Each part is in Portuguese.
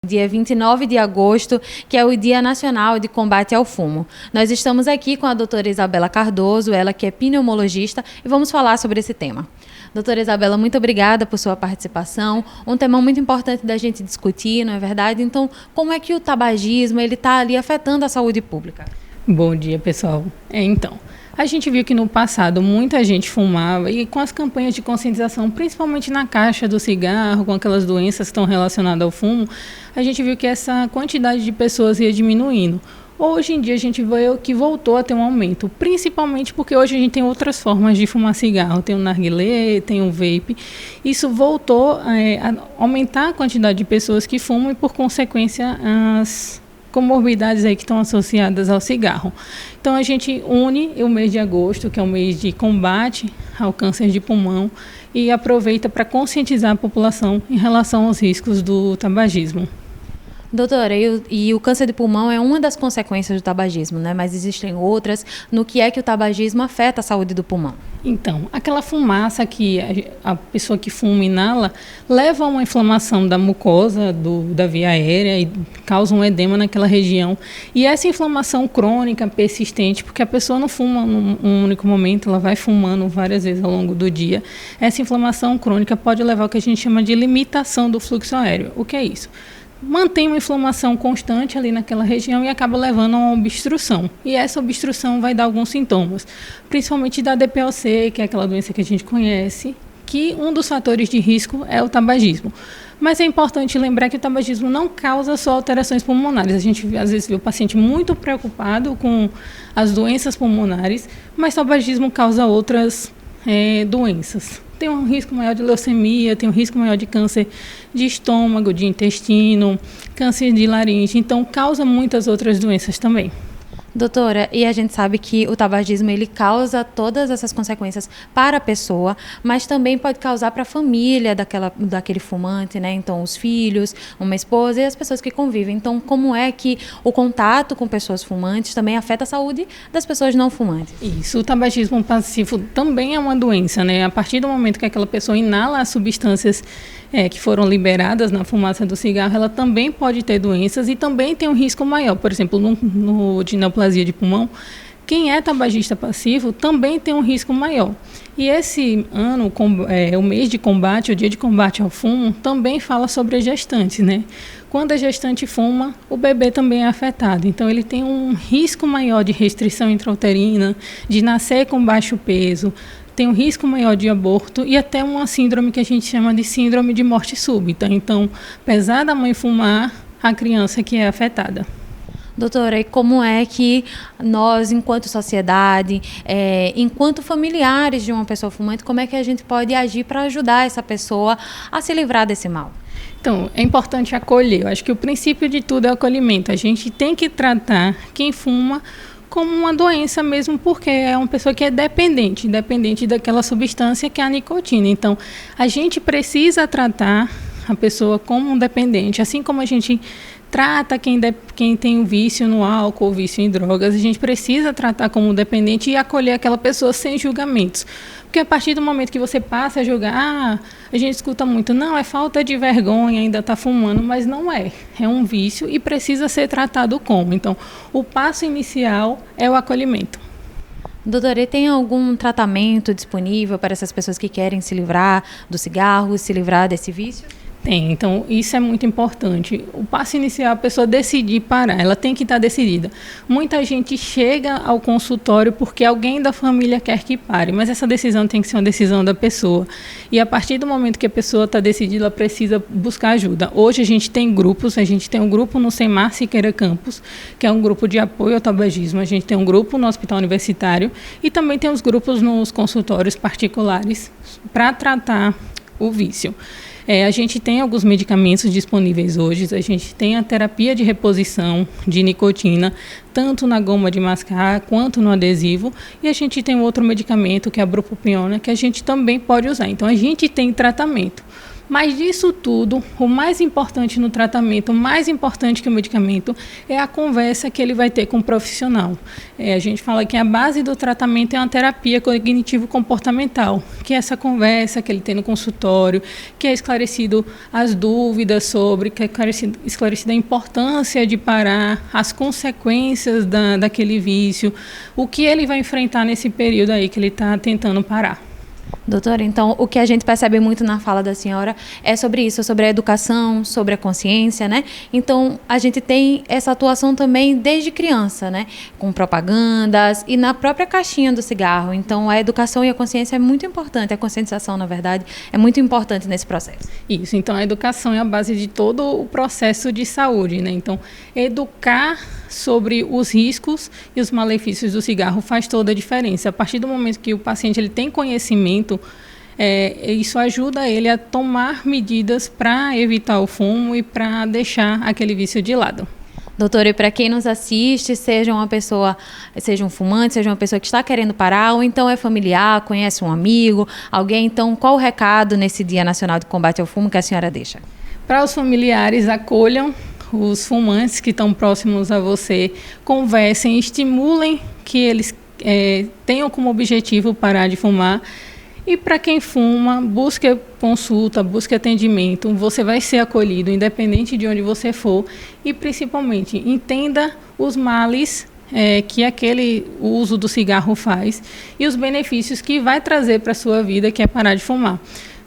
Dia 29 de agosto, que é o Dia Nacional de Combate ao Fumo. Nós estamos aqui com a doutora Isabela Cardoso, ela que é pneumologista, e vamos falar sobre esse tema. Doutora Isabela, muito obrigada por sua participação. Um tema muito importante da gente discutir, não é verdade? Então, como é que o tabagismo está ali afetando a saúde pública? Bom dia, pessoal. A gente viu que no passado muita gente fumava e com as campanhas de conscientização, principalmente na caixa do cigarro, com aquelas doenças que estão relacionadas ao fumo, a gente viu que essa quantidade de pessoas ia diminuindo. Hoje em dia a gente vê que voltou a ter um aumento, principalmente porque hoje a gente tem outras formas de fumar cigarro, tem o narguilé, tem o vape. Isso voltou a aumentar a quantidade de pessoas que fumam e, por consequência, as comorbidades aí que estão associadas ao cigarro. Então a gente une o mês de agosto, que é o mês de combate ao câncer de pulmão, e aproveita para conscientizar a população em relação aos riscos do tabagismo. Doutora, e o câncer de pulmão é uma das consequências do tabagismo, né? Mas existem outras. No que é que o tabagismo afeta a saúde do pulmão? Então, aquela fumaça que a pessoa que fuma inala leva a uma inflamação da mucosa, da via aérea, e causa um edema naquela região. E essa inflamação crônica, persistente, porque a pessoa não fuma num único momento, ela vai fumando várias vezes ao longo do dia. Essa inflamação crônica pode levar ao que a gente chama de limitação do fluxo aéreo. O que é isso? Mantém uma inflamação constante ali naquela região e acaba levando a uma obstrução. E essa obstrução vai dar alguns sintomas, principalmente da DPOC, que é aquela doença que a gente conhece, que um dos fatores de risco é o tabagismo. Mas é importante lembrar que o tabagismo não causa só alterações pulmonares. A gente às vezes vê o paciente muito preocupado com as doenças pulmonares, mas o tabagismo causa outras doenças. Tem um risco maior de leucemia, tem um risco maior de câncer de estômago, de intestino, câncer de laringe. Então, causa muitas outras doenças também. Doutora, e a gente sabe que o tabagismo ele causa todas essas consequências para a pessoa, mas também pode causar para a família daquele fumante, né? Então, os filhos, uma esposa e as pessoas que convivem. Então, como é que o contato com pessoas fumantes também afeta a saúde das pessoas não fumantes? Isso, o tabagismo passivo também é uma doença, né? A partir do momento que aquela pessoa inala as substâncias que foram liberadas na fumaça do cigarro, ela também pode ter doenças e também tem um risco maior. Por exemplo, de neoplasia de pulmão, quem é tabagista passivo também tem um risco maior. E esse ano, o mês de combate, o dia de combate ao fumo, também fala sobre a gestante, né? Quando a gestante fuma, o bebê também é afetado. Então, ele tem um risco maior de restrição intrauterina, de nascer com baixo peso, tem um risco maior de aborto e até uma síndrome que a gente chama de síndrome de morte súbita. Então, apesar da mãe fumar, a criança que é afetada. Doutora, e como é que nós, enquanto sociedade, enquanto familiares de uma pessoa fumante, como é que a gente pode agir para ajudar essa pessoa a se livrar desse mal? Então, é importante acolher. Eu acho que o princípio de tudo é o acolhimento. A gente tem que tratar quem fuma como uma doença mesmo, porque é uma pessoa que é dependente daquela substância que é a nicotina. Então, a gente precisa tratar a pessoa como um dependente, assim como a gente trata quem tem um vício no álcool, vício em drogas, a gente precisa tratar como um dependente e acolher aquela pessoa sem julgamentos. Porque a partir do momento que você passa a julgar, a gente escuta muito, não, é falta de vergonha, ainda está fumando, mas não é. É um vício e precisa ser tratado como. Então, o passo inicial é o acolhimento. Doutora, e tem algum tratamento disponível para essas pessoas que querem se livrar do cigarro, se livrar desse vício? Tem, então isso é muito importante. O passo inicial é a pessoa decidir parar, ela tem que estar decidida. Muita gente chega ao consultório porque alguém da família quer que pare, mas essa decisão tem que ser uma decisão da pessoa. E a partir do momento que a pessoa está decidida, ela precisa buscar ajuda. Hoje a gente tem grupos, a gente tem um grupo no Semar Siqueira Campos, que é um grupo de apoio ao tabagismo, a gente tem um grupo no Hospital Universitário e também tem os grupos nos consultórios particulares para tratar o vício. A gente tem alguns medicamentos disponíveis hoje, a gente tem a terapia de reposição de nicotina, tanto na goma de mascar quanto no adesivo, e a gente tem outro medicamento que é a bupropiona, que a gente também pode usar. Então, a gente tem tratamento, Mas disso tudo, o mais importante no tratamento, mais importante que o medicamento, é a conversa que ele vai ter com o profissional. A gente fala que a base do tratamento é uma terapia cognitivo-comportamental, que é essa conversa que ele tem no consultório, que é esclarecido as dúvidas sobre, que é esclarecida a importância de parar, as consequências daquele vício, o que ele vai enfrentar nesse período aí que ele está tentando parar. Doutora, então, o que a gente percebe muito na fala da senhora é sobre isso, sobre a educação, sobre a consciência, né? Então, a gente tem essa atuação também desde criança, né? Com propagandas e na própria caixinha do cigarro. Então, a educação e a consciência é muito importante, a conscientização, na verdade, é muito importante nesse processo. Isso, então a educação é a base de todo o processo de saúde, né? Então, educar sobre os riscos e os malefícios do cigarro faz toda a diferença. A partir do momento que o paciente ele tem conhecimento, isso ajuda ele a tomar medidas para evitar o fumo e para deixar aquele vício de lado. Doutora, e para quem nos assiste, seja um fumante, seja uma pessoa que está querendo parar, ou então é familiar, conhece um amigo, alguém, então qual o recado nesse Dia Nacional de Combate ao Fumo que a senhora deixa? Para os familiares, acolham os fumantes que estão próximos a você, conversem, estimulem que eles tenham como objetivo parar de fumar. E para quem fuma, busque consulta, busque atendimento, você vai ser acolhido, independente de onde você for. E, principalmente, entenda os males que o uso do cigarro faz e os benefícios que vai trazer para a sua vida, que é parar de fumar.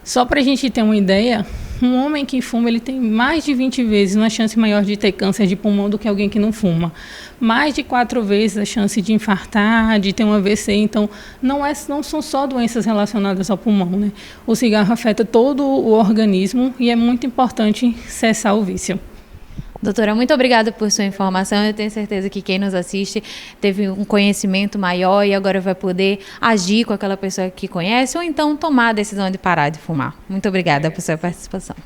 Só para a gente ter uma ideia, um homem que fuma ele tem mais de 20 vezes uma chance maior de ter câncer de pulmão do que alguém que não fuma. Mais de 4 vezes a chance de infartar, de ter um AVC. Então, não são só doenças relacionadas ao pulmão, né? O cigarro afeta todo o organismo e é muito importante cessar o vício. Doutora, muito obrigada por sua informação. Eu tenho certeza que quem nos assiste teve um conhecimento maior e agora vai poder agir com aquela pessoa que conhece ou então tomar a decisão de parar de fumar. Muito obrigada por sua participação.